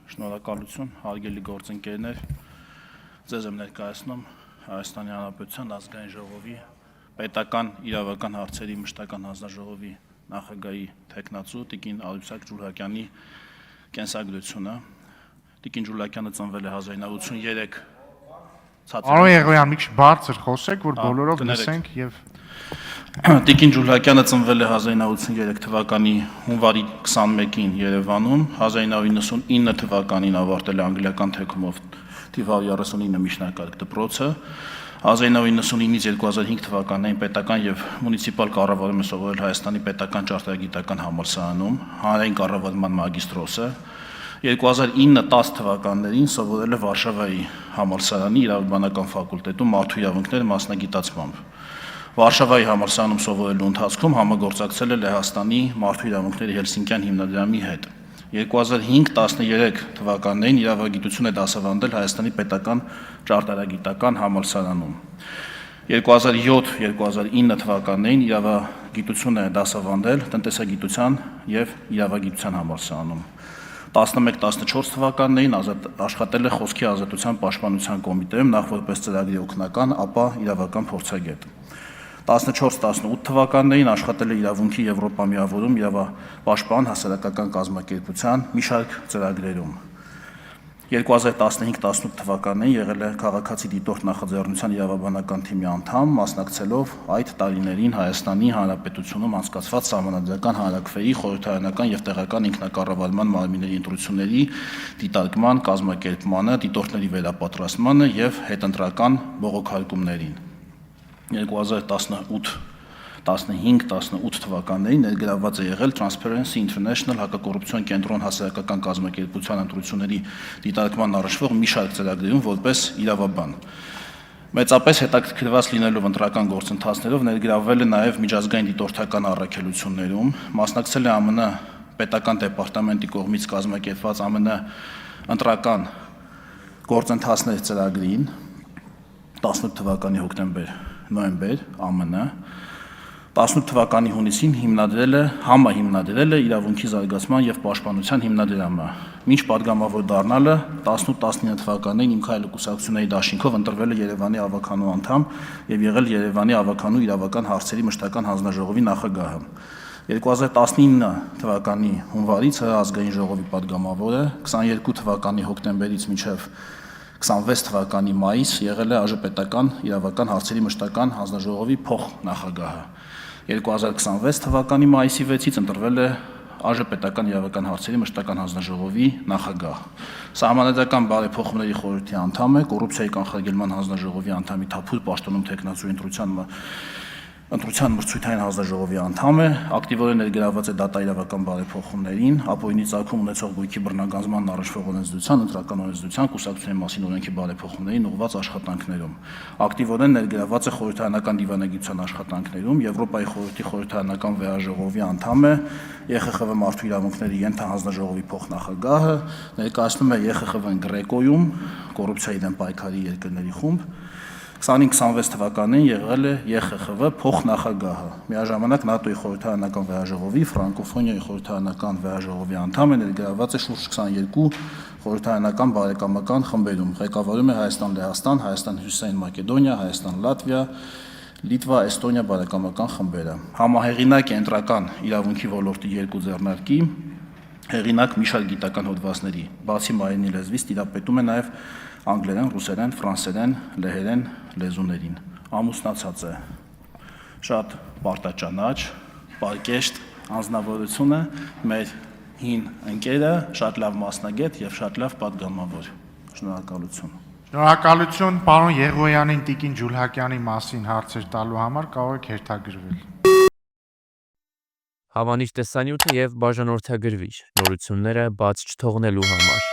Շնորհակալություն, հարգելի գործընկերներ, ձեզ եմ ներկայացնում Հայաստանի Հանրապետության ազգային ժողովի պետական իրավական հարցերի մշտական հանձնաժողովի նախագահի թեկնածու Տիկին Ալիուսակ Ջուլհակյանի կենսագրությունը։ Տիկին Ջուլհակյանը ծնվել է 1983 Պարոն Եղոյան, մի քիչ բարձր խոսեք, որ բոլորով լսենք եւ Տիկին Ջուլհակյանը ծնվել է 1983 թվականի հունվարի 21-ին Երևանում, 1999 թվականին ավարտել է անգլիական թեկումով թիվ 139 միջնակարգ դպրոցը, 1999-ից 2005 թվականներին պետական եւ մունիցիպալ կառավարում է սովորել Հայաստանի պետական ճարտարագիտական համալսարանում, հանրային կառավարման մագիստրոսը, 2009-10 թվականներին սովորել է Վարշավայի համալսարանի իրավաբանական ֆակուլտետում մարդու իրավունքներ մասնագիտացմամբ։ Վարշավայի համալսարանում սովորելու ընթացքում համագործակցել է Լեհաստանի մարդու իրավունքների Հելսինկյան հիմնադրամի հետ։ 2005-13 թվականներին իրավագիտություն է դասավանդել Հայաստանի պետական ճարտարագիտական համալսարանում։ 2007-2009 թվականներին իրավագիտություն է դասավանդել տնտեսագիտության եւ իրավագիտության համալսարանում։ 11-14 թվականներին աշխատել է Խոսքի ազատության պաշտպանության կոմիտեում նախ որպես ծրագրի օգնական, ապա իրավական փորձագետ։ 14-18 թվականներին աշխատել է իրավունքի Եվրոպամիավորում իրավապաշտպան հասարակական կազմակերպության մի շարք ծրագրերում։ 2015-18 թվականներին եղել է քաղաքացի դիտորդ նախաձեռնության իրավաբանական թիմի անդամ, մասնակցելով այդ տարիներին Հայաստանի Հանրապետությունում անցկացված սահմանադրական հանրաքվեի խորհրդարանական եւ տեղական ինքնակառավարման մարմինների ընտրությունների դիտարկման կազմակերպմանը, դիտորդների վերապատրաստմանը եւ հետընտրական բողոքարկումներին։ 2015-18 թվականներին ներգրավված է եղել Transparency International հակակոռուպցիոն կենտրոն հասարակական կազմակերպության ընտրությունների դիտարկման առաջվող մի շարք ծրագրերում որպես իրավաբան։ Մեծապես հետաքրքրված լինելով ընտրական գործընթացներով ներգրավվել է նաև միջազգային դիտորդական առաքելություններում, մասնակցել է ԱՄՆ պետական դեպարտամենտի կողմից կազմակերպված ԱՄՆ ընտրական գործընթացներ ծրագրին 18 թվականի հոկտեմբեր-նոյեմբեր ԱՄՆ, 18 թվականի հունիսին համահիմնադրել է իրավունքի զարգացման եւ պաշտպանության հիմնադրամը։ Մինչ падգամավոր դառնալը 18-19 թվականներին Իմ քայլը կուսակցությունների դաշինքով ընտրվել է Երևանի ավականու անդամ եւ եղել Երևանի ավականու իրավական հարցերի մշտական հանձնաժողովի նախագահը։ 2019 թվականի հունվարից ազգային ժողովի падգամավոր է, 22 թվականի հոկտեմբերից մինչև 26 թվականի մայիս եղել է ԱԺ պետական իրավական հարցերի մշտական հանձնաժողովի փոխնախագահը։ 2026 թվականի մայիսի 6-ից ընտրվել է ԱԺ պետական իրավական հարցերի մշտական հանձնաժողովի նախագահ։ Սահմանադրական բարեփոխումների խորհրդի անդամ է, կոռուպցիայի կանխարգելման հանձնաժողովի անդամի Թափուր պաշտոնում տեխնացուի ընտրության մրցույթային հանձնաժողովի անդամ է, ակտիվորեն ներգրավված է դատաիրավական բարեփոխումներին, ապօրինի ծագում ունեցող գույքի բռնագանձման առաջվող օրենսդրության, ընտրական օրենսդրության, կուսակցությունների մասին օրենքի բարեփոխումներին ուղղված աշխատանքներում։ Ակտիվորեն ներգրավված է խորհրդարանական դիվանագիտության աշխատանքներում, Եվրոպայի խորհրդի խորհրդարանական վերաժողովի անդամ է, ԵԽԽՎ մարդու իրավունքների ենթահանձնաժողովի փոխնախագահը, ներկայացնում է ԵԽԽՎ-ն Գրեկոյում կոռուպցիայի դեմ պայքարի երկրների խումբ։ 25-26 թվականին եղել է ԵԽԽՎ փոխնախագահը։ Միաժամանակ ՆԱՏՕ-ի խորհրդարանական վերաժողովի, Ֆրանկոֆոնիայի խորհրդարանական վերաժողովի անդամ է, ներգրավված է շուրջ 22 խորհրդարանական բարեկամական խմբերում։ Ղեկավարում է Հայաստան-Լեհաստան, Հայաստան-Հյուսիսային Մակեդոնիա, Հայաստան-Լատվիա, Լիտվա, Էստոնիա բարեկամական խմբերը։ Համահեղինակ է ընտրական իրավունքի ոլորտի 2 ձեռնարկի, հեղինակ մի շարք գիտական հոդվածների, բացի մայրենի լեզվից տիրապետում է նաև անգլերեն, ռուսերեն, ֆրանսերեն, լեհերեն լեզուներին։ Ամուսնացած է։ Շատ պարտաճանաչ, պարկեշտ անձնավորություն է, մեր հին ընկերը, շատ լավ մասնագետ եւ շատ լավ падգամավոր։ Շնորհակալություն։ Շնորհակալություն պարոն Եղոյանին Տիկին Ջուլհակյանի մասին հարցեր տալու համար, կարող եք հերթագրվել։ Հավանիչ տեսանյութ եւ բաժանորդագրվիչ նորությունները բաց չթողնելու համար։